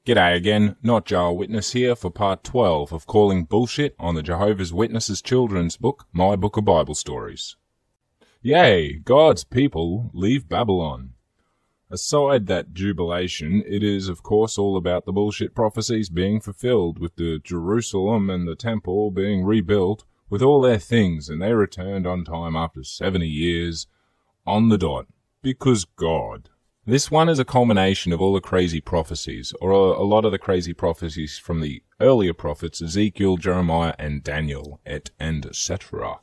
G'day again, NotJah Witness here for part 12 of calling bullshit on the Jehovah's Witnesses children's book, My Book of Bible Stories. Yay, God's people leave Babylon. Aside that jubilation, it is of course all about the bullshit prophecies being fulfilled, with the Jerusalem and the temple being rebuilt with all their things, and they returned on time after 70 years on the dot, because God. This one is a culmination of all the crazy prophecies, or a lot of the crazy prophecies from the earlier prophets, Ezekiel, Jeremiah, and Daniel, and etc.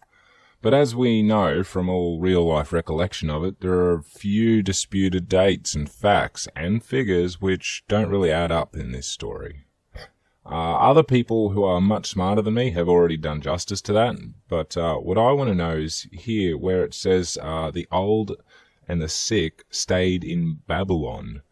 But as we know from all real-life recollection of it, there are a few disputed dates and facts and figures which don't really add up in this story. Other people who are much smarter than me have already done justice to that, but what I want to know is here where it says the old and the sick stayed in Babylon.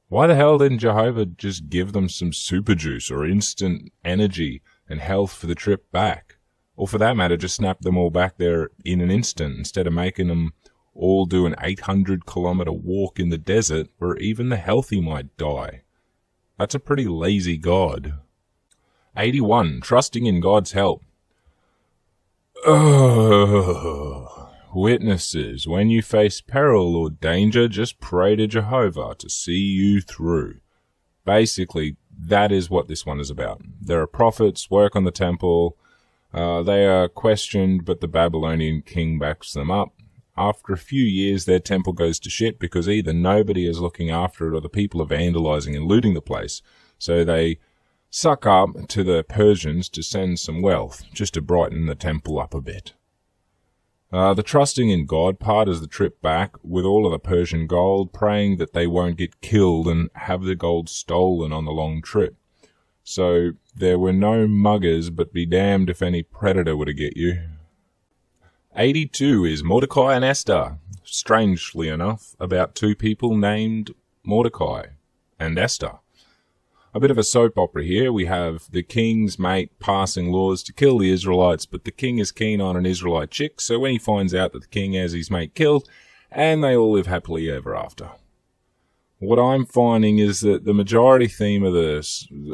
Why the hell didn't Jehovah just give them some super juice or instant energy and health for the trip back? Or for that matter, just snap them all back there in an instant instead of making them all do an 800-kilometer walk in the desert where even the healthy might die. That's a pretty lazy God. 81. Trusting in God's help. Witnesses, when you face peril or danger, just pray to Jehovah to see you through. Basically, that is what this one is about. There are prophets, work on the temple. They are questioned, but the Babylonian king backs them up. After a few years, their temple goes to shit because either nobody is looking after it or the people are vandalizing and looting the place. So they suck up to the Persians to send some wealth, just to brighten the temple up a bit. The trusting in God part is the trip back with all of the Persian gold, praying that they won't get killed and have the gold stolen on the long trip. So there were no muggers, but be damned if any predator were to get you. 82 is Mordecai and Esther. Strangely enough, about two people named Mordecai and Esther. A bit of a soap opera here. We have the king's mate passing laws to kill the Israelites, but the king is keen on an Israelite chick, so when he finds out that the king has his mate killed, and they all live happily ever after. What I'm finding is that the majority theme of the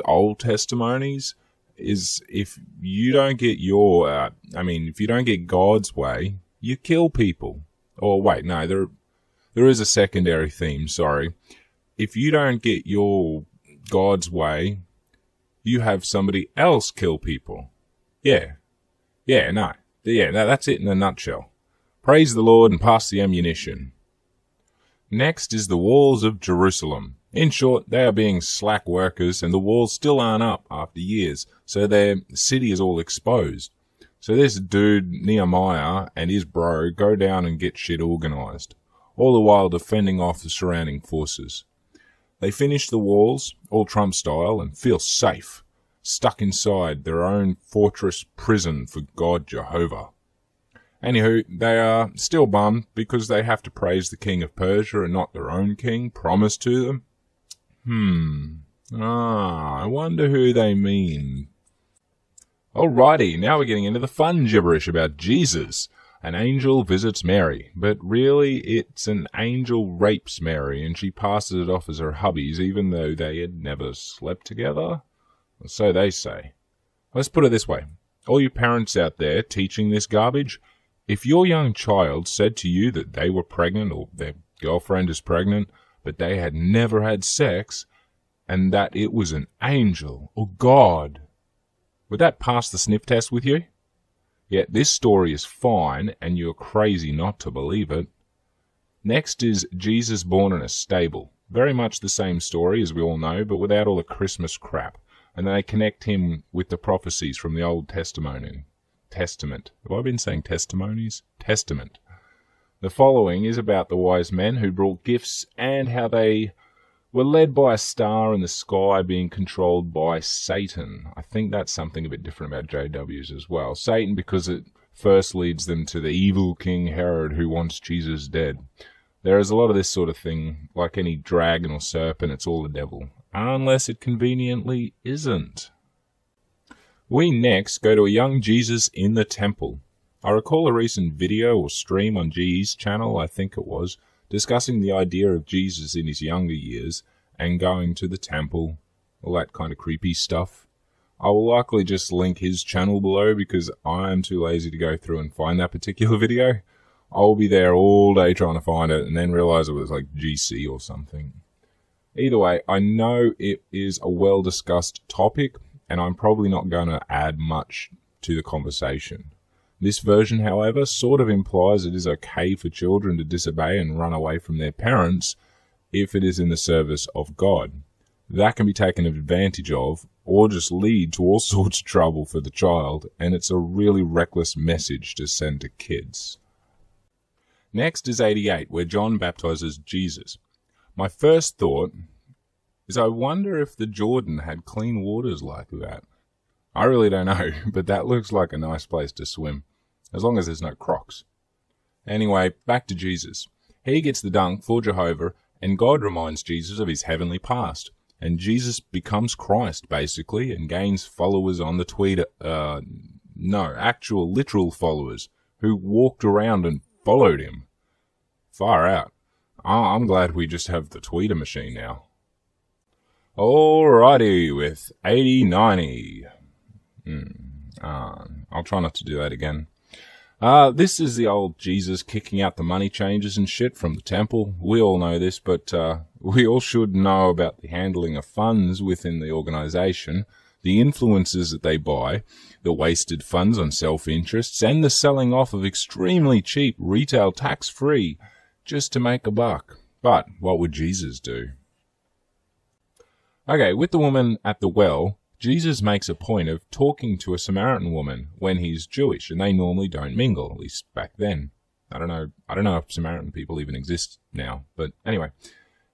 Old Testimonies is if you don't get if you don't get God's way, you kill people. Or wait, no, there is a secondary theme, sorry. If you don't get your God's way, you have somebody else kill people. That's it in a nutshell. Praise the Lord and pass the ammunition. Next is the walls of Jerusalem. In short, they are being slack workers and the walls still aren't up after years, so their city is all exposed. So this dude, Nehemiah, and his bro go down and get shit organized, all the while defending off the surrounding forces. They finish the walls, all Trump style, and feel safe, stuck inside their own fortress prison for God Jehovah. Anywho, they are still bummed because they have to praise the king of Persia and not their own king promised to them. I wonder who they mean. Alrighty, now we're getting into the fun gibberish about Jesus. An angel visits Mary, but really it's an angel rapes Mary and she passes it off as her hubby's even though they had never slept together. So they say. Let's put it this way. All you parents out there teaching this garbage, if your young child said to you that they were pregnant or their girlfriend is pregnant, but they had never had sex, and that it was an angel or God, would that pass the sniff test with you? Yet this story is fine, and you're crazy not to believe it. Next is Jesus born in a stable. Very much the same story, as we all know, but without all the Christmas crap. And they connect him with the prophecies from the Old Testament. Have I been saying testimonies? Testament. The following is about the wise men who brought gifts and how they were led by a star in the sky being controlled by Satan. I think that's something a bit different about JWs as well. Satan because it first leads them to the evil King Herod who wants Jesus dead. There is a lot of this sort of thing, like any dragon or serpent, it's all the devil. Unless it conveniently isn't. We next go to a young Jesus in the temple. I recall a recent video or stream on GE's channel, I think it was, discussing the idea of Jesus in his younger years and going to the temple all that kind of creepy stuff. I will likely just link his channel below because I'm too lazy to go through and find that particular video. I'll be there all day trying to find it and then realize it was like GC or something. Either way, I know it is a well-discussed topic, and I'm probably not going to add much to the conversation. This version, however, sort of implies it is okay for children to disobey and run away from their parents if it is in the service of God. That can be taken advantage of, or just lead to all sorts of trouble for the child, and it's a really reckless message to send to kids. Next is 88, where John baptizes Jesus. My first thought is I wonder if the Jordan had clean waters like that. I really don't know, but that looks like a nice place to swim, as long as there's no crocs. Anyway, back to Jesus. He gets the dunk for Jehovah, and God reminds Jesus of his heavenly past. And Jesus becomes Christ, basically, and gains followers on the Twitter. Actual literal followers who walked around and followed him. Far out. I'm glad we just have the tweeter machine now. Alrighty, with 8090. I'll try not to do that again. This is the old Jesus kicking out the money changers and shit from the temple. We all know this, but we all should know about the handling of funds within the organization, the influences that they buy, the wasted funds on self-interests, and the selling off of extremely cheap retail tax-free just to make a buck. But what would Jesus do? Okay, with the woman at the well, Jesus makes a point of talking to a Samaritan woman when he's Jewish, and they normally don't mingle, at least back then. I don't know if Samaritan people even exist now, but anyway.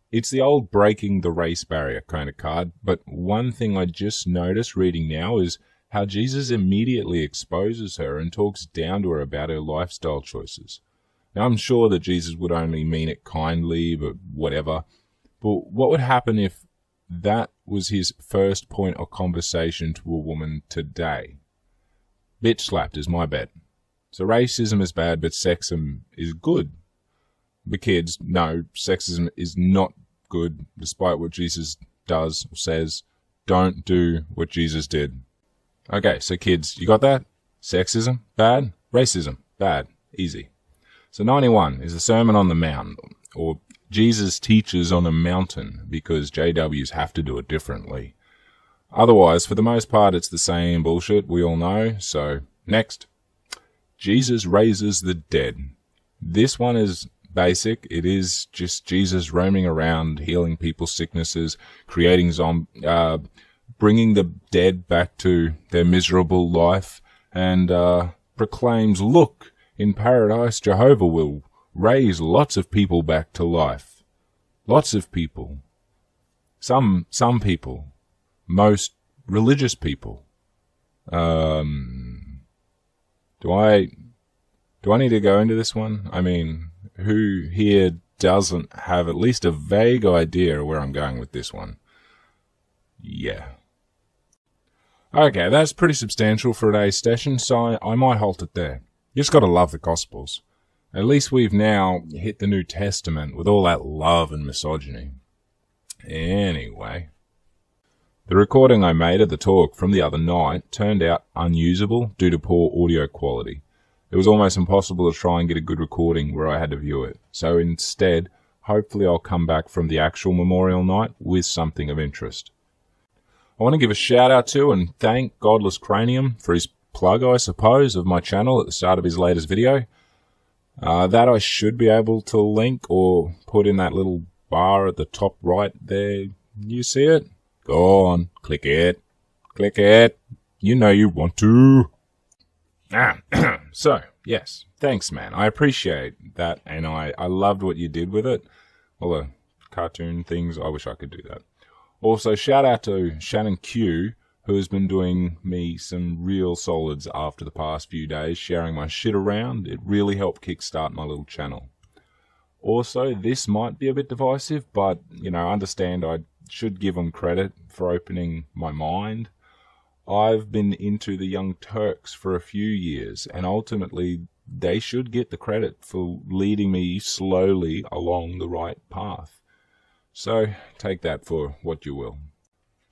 It's the old breaking the race barrier kind of card, but one thing I just noticed reading now is how Jesus immediately exposes her and talks down to her about her lifestyle choices. Now, I'm sure that Jesus would only mean it kindly, but whatever. But what would happen if that was his first point of conversation to a woman today? Bitch slapped is my bet. So racism is bad, but sexism is good. The kids, no, sexism is not good, despite what Jesus does or says. Don't do what Jesus did. Okay, so kids, you got that? Sexism, bad. Racism, bad. Easy. So 91 is the Sermon on the Mount, or Jesus teaches on a mountain, because JWs have to do it differently. Otherwise, for the most part, it's the same bullshit we all know. So, next. Jesus raises the dead. This one is basic. It is just Jesus roaming around, healing people's sicknesses, creating bringing the dead back to their miserable life, and proclaims, look, in paradise, Jehovah will raise lots of people back to life. Lots of people. Some people. Most religious people. Do I need to go into this one? I mean, who here doesn't have at least a vague idea where I'm going with this one? Yeah. Okay, that's pretty substantial for today's session, so I might halt it there. You just gotta love the Gospels. At least we've now hit the New Testament with all that love and misogyny. Anyway. The recording I made of the talk from the other night turned out unusable due to poor audio quality. It was almost impossible to try and get a good recording where I had to view it. So instead, hopefully I'll come back from the actual memorial night with something of interest. I want to give a shout out to and thank Godless Cranium for his plug, I suppose, of my channel at the start of his latest video. That I should be able to link or put in that little bar at the top right there. You see it? Go on, click it. Click it. You know you want to. So, yes, thanks, man. I appreciate that, and I loved what you did with it. All the cartoon things, I wish I could do that. Also, shout out to Shannon Q, who has been doing me some real solids after the past few days, sharing my shit around. It really helped kickstart my little channel. Also, this might be a bit divisive, but, understand I should give them credit for opening my mind. I've been into the Young Turks for a few years, and ultimately they should get the credit for leading me slowly along the right path. So, take that for what you will.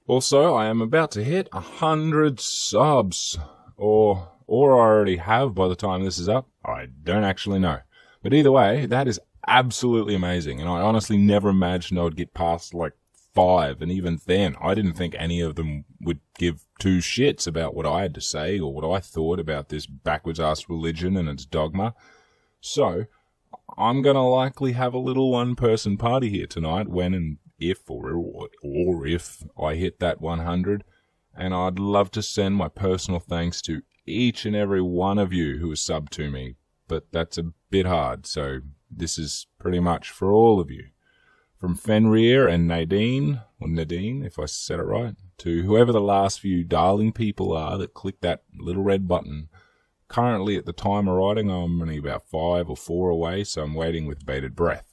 Also, I am about to hit 100 subs, or I already have by the time this is up. I don't actually know. But either way, that is absolutely amazing, and I honestly never imagined I would get past like 5, and even then, I didn't think any of them would give two shits about what I had to say or what I thought about this backwards-ass religion and its dogma. So, I'm gonna likely have a little one-person party here tonight when and if I hit that 100, and I'd love to send my personal thanks to each and every one of you who has subbed to me, but that's a bit hard, so this is pretty much for all of you. From Fenrir and Nadine, if I said it right, to whoever the last few darling people are that clicked that little red button. Currently, at the time of writing, I'm only about 5 or 4 away, so I'm waiting with bated breath.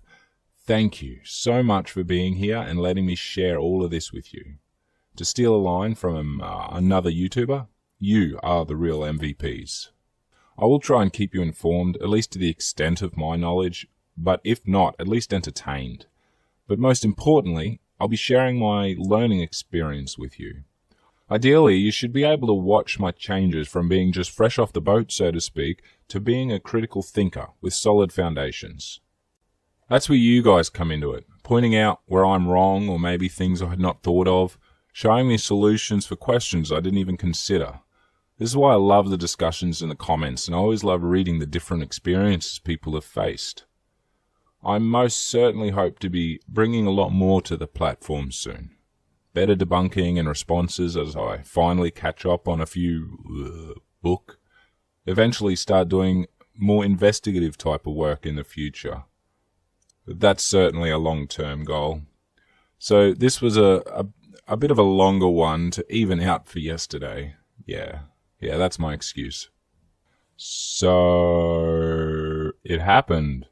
Thank you so much for being here and letting me share all of this with you. To steal a line from another YouTuber, you are the real MVPs. I will try and keep you informed, at least to the extent of my knowledge, but if not, at least entertained. But most importantly, I'll be sharing my learning experience with you. Ideally, you should be able to watch my changes from being just fresh off the boat, so to speak, to being a critical thinker with solid foundations. That's where you guys come into it, pointing out where I'm wrong or maybe things I had not thought of, showing me solutions for questions I didn't even consider. This is why I love the discussions in the comments, and I always love reading the different experiences people have faced. I most certainly hope to be bringing a lot more to the platform soon. Better debunking and responses as I finally catch up on a few book. Eventually start doing more investigative type of work in the future. That's certainly a long-term goal. So this was a bit of a longer one to even out for yesterday. Yeah, that's my excuse. So it happened.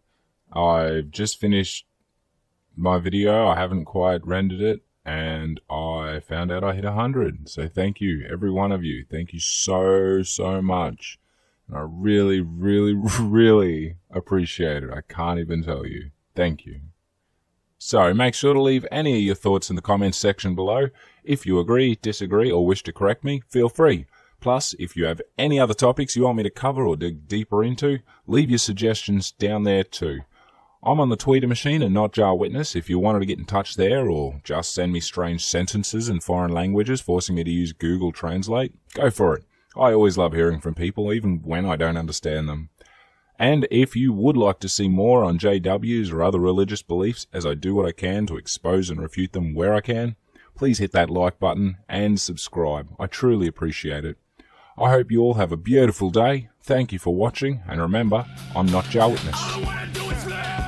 I've just finished my video. I haven't quite rendered it, and I found out I hit 100. So thank you, every one of you. Thank you so much. And I really, really, really appreciate it. I can't even tell you. Thank you. So make sure to leave any of your thoughts in the comments section below. If you agree, disagree, or wish to correct me, feel free. Plus, if you have any other topics you want me to cover or dig deeper into, leave your suggestions down there too. I'm on the Twitter machine at NotJah Witness if you wanted to get in touch there, or just send me strange sentences in foreign languages forcing me to use Google Translate. Go for it. I always love hearing from people, even when I don't understand them. And if you would like to see more on JWs or other religious beliefs, as I do what I can to expose and refute them where I can, please hit that like button and subscribe. I truly appreciate it. I hope you all have a beautiful day. Thank you for watching, and remember, I'm NotJah Witness.